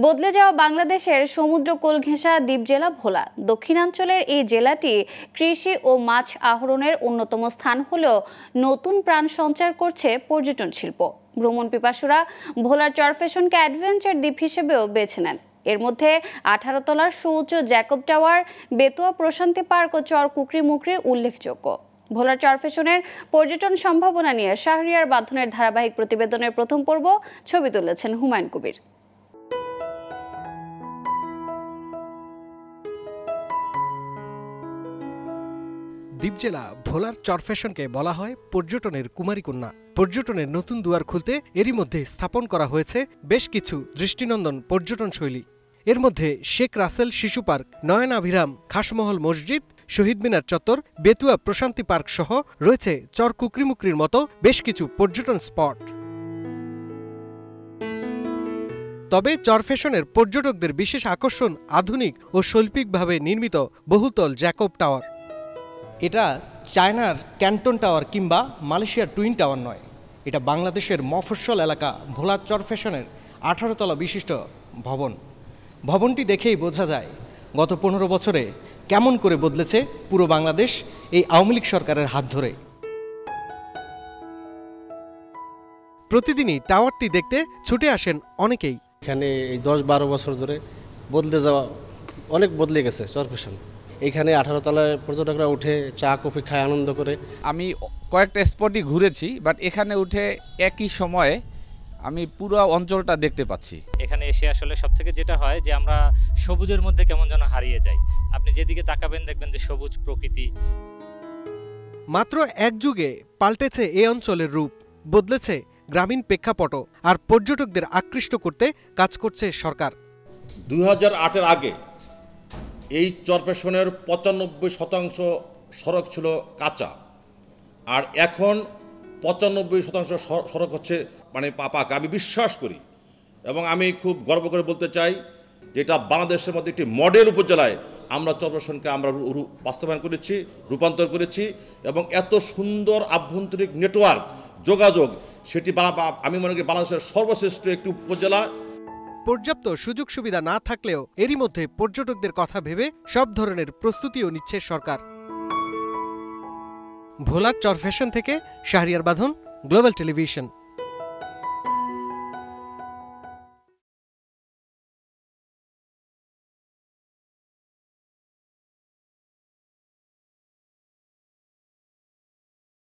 বদলে যাওয়া বাংলাদেশের সমুদ্র কোল ঘেঁষা দ্বীপ জেলা ভোলা। দক্ষিণাঞ্চলের এই জেলাটি কৃষি ও মাছ আহরণের অন্যতম স্থান হলেও নতুন প্রাণ সঞ্চার করছে পর্যটন শিল্প। ভ্রমণ পিপাসুরা ভোলার চরফ্যাশনকে অ্যাডভেঞ্চার দ্বীপ হিসেবেও বেছে নেন। এর মধ্যে 18 তলার সুউচ্চ জ্যাকব টাওয়ার, বেতুয়া প্রশান্তি পার্ক ও চর কুকরি-মুকরির উল্লেখযোগ্য। ভোলার চরফ্যাশনের পর্যটন সম্ভাবনা নিয়ে শাহরিয়ার বাঁধনের ধারাবাহিক প্রতিবেদনের প্রথম পর্ব ছবি তুলেছেন হুমায়ুন কবির। দ্বীপ জেলা ভোলার চরফ্যাশনকে বলা হয় পর্যটনের কুমারী কন্যা। পর্যটনের নতুন দুয়ার খুলতে এরই মধ্যে স্থাপন করা হয়েছে বেশ কিছু দৃষ্টিনন্দন পর্যটন শৈলী। এর মধ্যে শেখ রাসেল শিশু পার্ক, নয়নাভিরাম খাসমহল মসজিদ, শহীদ মিনার চত্বর, বেতুয়া প্রশান্তি পার্ক সহ রয়েছে চর কুকরিমুকরির মতো বেশ কিছু পর্যটন স্পট। তবে চরফ্যাশনের পর্যটকদের বিশেষ আকর্ষণ আধুনিক ও শৈল্পিকভাবে নির্মিত বহুতল জ্যাকব টাওয়ার। এটা চায়নার ক্যান্টন টাওয়ার কিংবা মালয়েশিয়ার টুইন টাওয়ার নয়, এটা বাংলাদেশের মফস্বল এলাকা ভোলার চরফ্যাশনের 18 তলা বিশিষ্ট ভবন। ভবনটি দেখেই বোঝা যায় গত 15 বছরে কেমন করে বদলেছে পুরো বাংলাদেশ এই আওয়ামী লীগ সরকারের হাত ধরে। প্রতিদিনই টাওয়ারটি দেখতে ছুটে আসেন অনেকেই। এখানে এই 10-12 বছর ধরে বদলে যাওয়া অনেক বদলে গেছে চরফ্যাশন। এখানে 18 তলায় পর্যটকরা উঠে চা কফি খায়, আনন্দ করে। আমি কয়েকটা স্পটই ঘুরেছি, বাট এখানে উঠে একই সময়ে আমি পুরো অঞ্চলটা দেখতে পাচ্ছি। এখানে এসে আসলে সবথেকে যেটা হয় যে আমরা সবুজের মধ্যে কেমন যেন হারিয়ে যাই। আপনি যেদিকে তাকাবেন দেখবেন যে সবুজ প্রকৃতি। মাত্র এক যুগে পাল্টেছে এই অঞ্চলের রূপ, বদলেছে গ্রামীণ প্রেক্ষাপটও, আর পর্যটকদের আকৃষ্ট করতে কাজ করছে সরকার। 2008-এর আগে এই চরফ্যাশনের 95% সড়ক ছিল কাঁচা, আর এখন 95% সড়ক হচ্ছে পাকা। আমি বিশ্বাস করি এবং আমি খুব গর্ব করে বলতে চাই যে এটা বাংলাদেশের মধ্যে একটি মডেল উপজেলায় আমরা চরফ্যাশনকে আমরা বাস্তবায়ন করেছি, রূপান্তর করেছি, এবং এত সুন্দর আভ্যন্তরিক নেটওয়ার্ক যোগাযোগ, সেটি আমি মনে করি বাংলাদেশের সর্বশ্রেষ্ঠ একটি উপজেলা। পর্যাপ্ত সুযোগ সুবিধা না থাকলেও এরই মধ্যে পর্যটকদের কথা ভেবে সব ধরনের প্রস্তুতিও নিচ্ছে সরকার। ভোলার চরফ্যাশন থেকে শাহরিয়ার বাঁধন, গ্লোবাল টেলিভিশন।